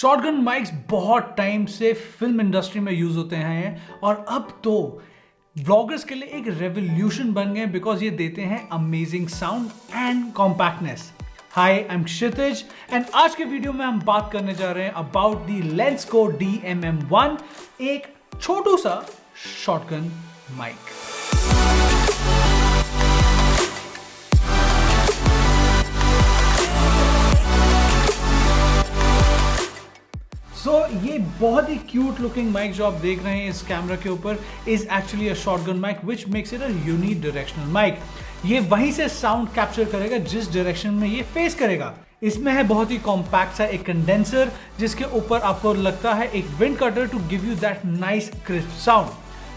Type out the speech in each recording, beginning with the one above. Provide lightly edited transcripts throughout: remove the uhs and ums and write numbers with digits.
Shotgun mics बहुत time से film industry में यूज होते हैं और अब तो व्लॉगर्स के लिए एक रेवोल्यूशन बन गए बिकॉज ये देते हैं amazing sound and compactness. Hi I am Kshitij and आज के वीडियो में हम बात करने जा रहे हैं अबाउट दी लेंसको DMM1, एक छोटू सा शॉटगन माइक। ये बहुत ही क्यूट लुकिंग माइक जो आप देख रहे हैं इस कैमरा के ऊपर is actually a shotgun mic which makes it a unique directional mic. ये वहीं से साउंड कैप्चर करेगा जिस डायरेक्शन में ये फेस करेगा। इसमें है बहुत ही कॉम्पैक्ट सा एक कंडेंसर जिसके ऊपर आपको लगता है एक wind cutter to give you that nice crisp sound.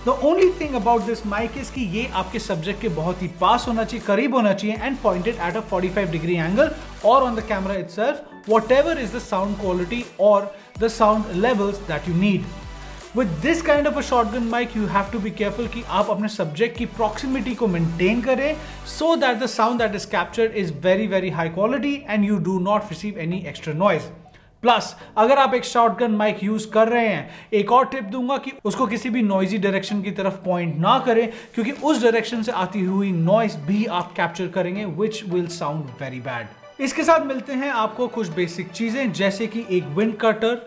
The only thing about this mic is कि ये आपके सब्जेक्ट के बहुत ही पास होना चाहिए, करीब होना चाहिए and pointed at a 45 degree angle और on the camera itself, whatever is the sound quality or the sound levels that you need. With this kind of a shotgun mic, you have to be careful कि आप अपने subject की proximity को maintain करें so that the sound that is captured is very high quality and you do not receive any extra noise. Plus अगर आप एक shotgun mic use कर रहे हैं, एक और टिप दूंगा कि उसको किसी भी नॉइजी डायरेक्शन की तरफ पॉइंट ना करें क्योंकि उस डायरेक्शन से आती हुई नॉइज भी आप कैप्चर करेंगे which will sound very bad. इसके साथ मिलते हैं आपको कुछ बेसिक चीजें जैसे कि एक विंड कटर,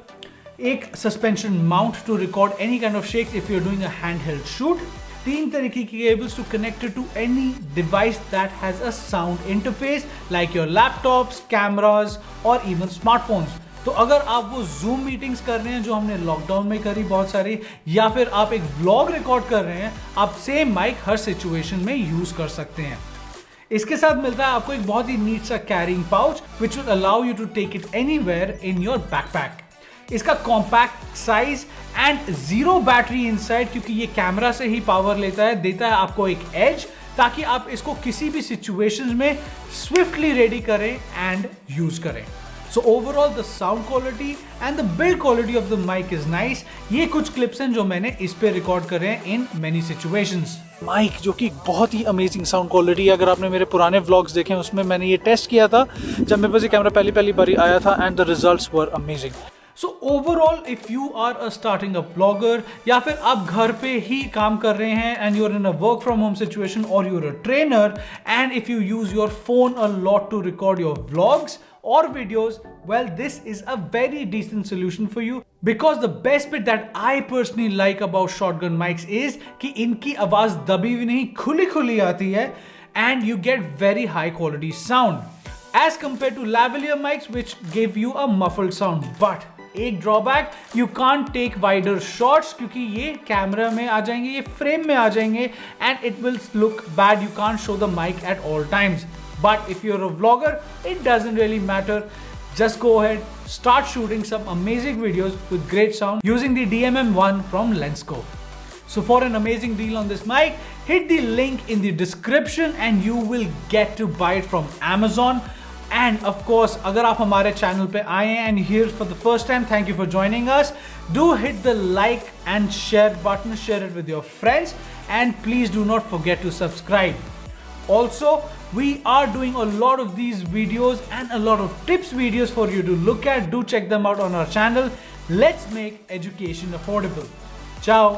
एक suspension mount to record any kind of shakes if you are doing a handheld shoot, 3 तरीके की cables to connect to any device that has a sound interface like your laptops, cameras और even smartphones. तो अगर आप वो zoom meetings कर रहे हैं जो हमने लॉकडाउन में करी बहुत सारी, या फिर आप एक व्लॉग रिकॉर्ड कर रहे हैं, आप सेम माइक हर सिचुएशन में यूज कर सकते हैं। इसके साथ मिलता है आपको एक बहुत ही नीट सा carrying pouch which will allow you to take it anywhere in your backpack. इसका compact size and 0 battery inside, क्योंकि ये कैमरा से ही पावर लेता है, देता है आपको एक एज ताकि आप इसको किसी भी सिचुएशंस में स्विफ्टली रेडी करें एंड यूज करें। So overall the sound quality and the build quality of the mic is nice. ये कुछ clips हैं जो मैंने इस पे रिकॉर्ड करे हैं in many situations. माइक जो कि बहुत ही अमेजिंग साउंड क्वालिटी है। अगर आपने मेरे पुराने व्लॉग्स देखे हैं उसमें मैंने ये टेस्ट किया था जब मेरे पास ये कैमरा पहली बारी आया था and the results were amazing. So overall if you are a starting a blogger या फिर आप घर पे ही काम कर रहे हैं and you are in a work from home situation और you are a trainer and if you use your phone a lot to record your vlogs or videos, well, this is a very decent solution for you because the best bit that I personally like about shotgun mics is कि इनकी आवाज दबी हुई नहीं, खुली आती है and you get very high quality sound as compared to lavalier mics which give you a muffled sound. But एक drawback, you can't take wider shots क्योंकि ये कैमरा में आ जाएंगे, ये फ्रेम में आ जाएंगे and it will look bad. You can't show the mic at all times. But if you're a vlogger, it doesn't really matter. Just go ahead, start shooting some amazing videos with great sound using the DMM1 from Lensco. So for an amazing deal on this mic, hit the link in the description and you will get to buy it from Amazon. And of course, अगर आप हमारे channel पे आए हैं and here for the first time, thank you for joining us. Do hit the like and share button, share it with your friends, and please do not forget to subscribe. Also, we are doing a lot of these videos and a lot of tips videos for you to look at. Do check them out on our channel. Let's make education affordable. Ciao.